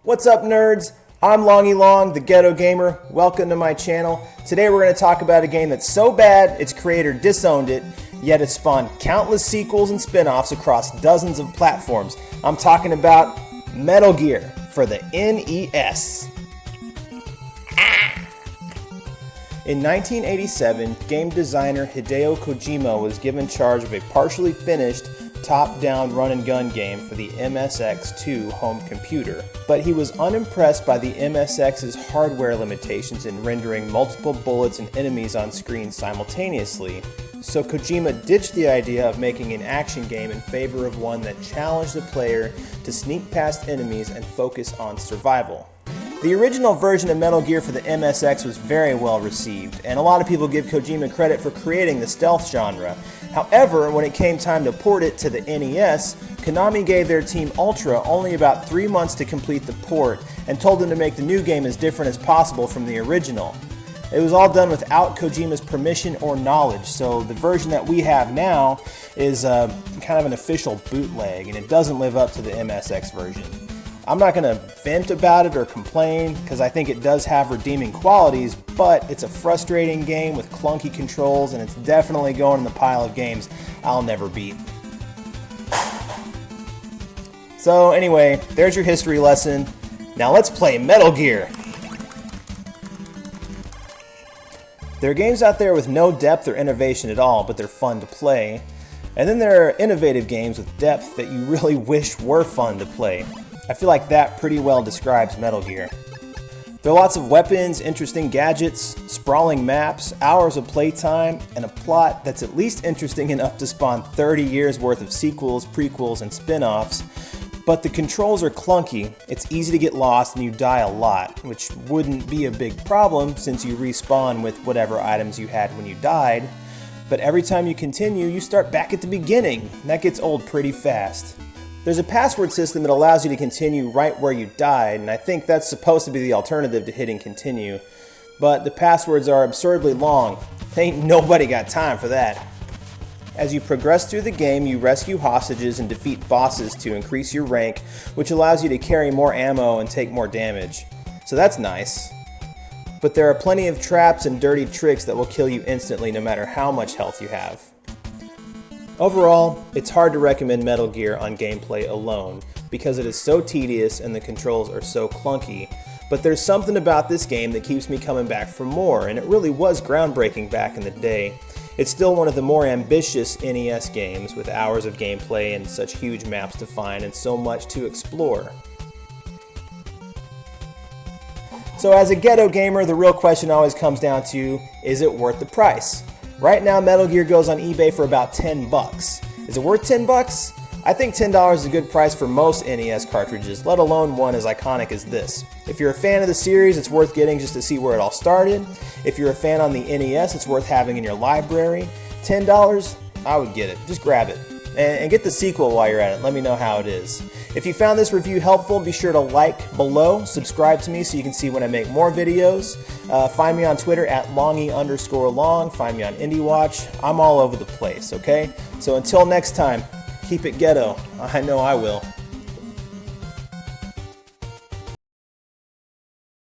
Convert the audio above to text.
What's up, nerds? I'm Longy Long, the Ghetto Gamer. Welcome to my channel. Today we're going to talk about a game that's so bad its creator disowned it, yet it spawned countless sequels and spin-offs across dozens of platforms. I'm talking about Metal Gear for the NES. In 1987, game designer Hideo Kojima was given charge of a partially finished top-down run-and-gun game for the MSX2 home computer, but he was unimpressed by the MSX's hardware limitations in rendering multiple bullets and enemies on screen simultaneously. So Kojima ditched the idea of making an action game in favor of one that challenged the player to sneak past enemies and focus on survival. The original version of Metal Gear for the MSX was very well received, and a lot of people give Kojima credit for creating the stealth genre. However, when it came time to port it to the NES, Konami gave their team Ultra only about 3 months to complete the port and told them to make the new game as different as possible from the original. It was all done without Kojima's permission or knowledge, so the version that we have now is kind of an official bootleg, and it doesn't live up to the MSX version. I'm not going to vent about it or complain because I think it does have redeeming qualities, but it's a frustrating game with clunky controls, and it's definitely going in the pile of games I'll never beat. So anyway, there's your history lesson. Now let's play Metal Gear. There are games out there with no depth or innovation at all, but they're fun to play. And then there are innovative games with depth that you really wish were fun to play. I feel like that pretty well describes Metal Gear. There are lots of weapons, interesting gadgets, sprawling maps, hours of playtime, and a plot that's at least interesting enough to spawn 30 years worth of sequels, prequels, and spin-offs. But the controls are clunky, it's easy to get lost, and you die a lot, which wouldn't be a big problem since you respawn with whatever items you had when you died. But every time you continue, you start back at the beginning, and that gets old pretty fast. There's a password system that allows you to continue right where you died, and I think that's supposed to be the alternative to hitting continue. But the passwords are absurdly long. Ain't nobody got time for that. As you progress through the game, you rescue hostages and defeat bosses to increase your rank, which allows you to carry more ammo and take more damage. So that's nice. But there are plenty of traps and dirty tricks that will kill you instantly no matter how much health you have. Overall, it's hard to recommend Metal Gear on gameplay alone because it is so tedious and the controls are so clunky, but there's something about this game that keeps me coming back for more, and it really was groundbreaking back in the day. It's still one of the more ambitious NES games with hours of gameplay and such huge maps to find and so much to explore. So as a ghetto gamer, the real question always comes down to, is it worth the price? Right now, Metal Gear goes on eBay for about 10 bucks. Is it worth 10 bucks? I think $10 is a good price for most NES cartridges, let alone one as iconic as this. If you're a fan of the series, it's worth getting just to see where it all started. If you're a fan on the NES, it's worth having in your library. $10, I would get it. Just grab it. And get the sequel while you're at it. Let me know how it is. If you found this review helpful, be sure to like below, subscribe to me so you can see when I make more videos. Find me on Twitter at longy_long. Find me on IndieWatch. I'm all over the place, okay? So until next time, keep it ghetto. I know I will.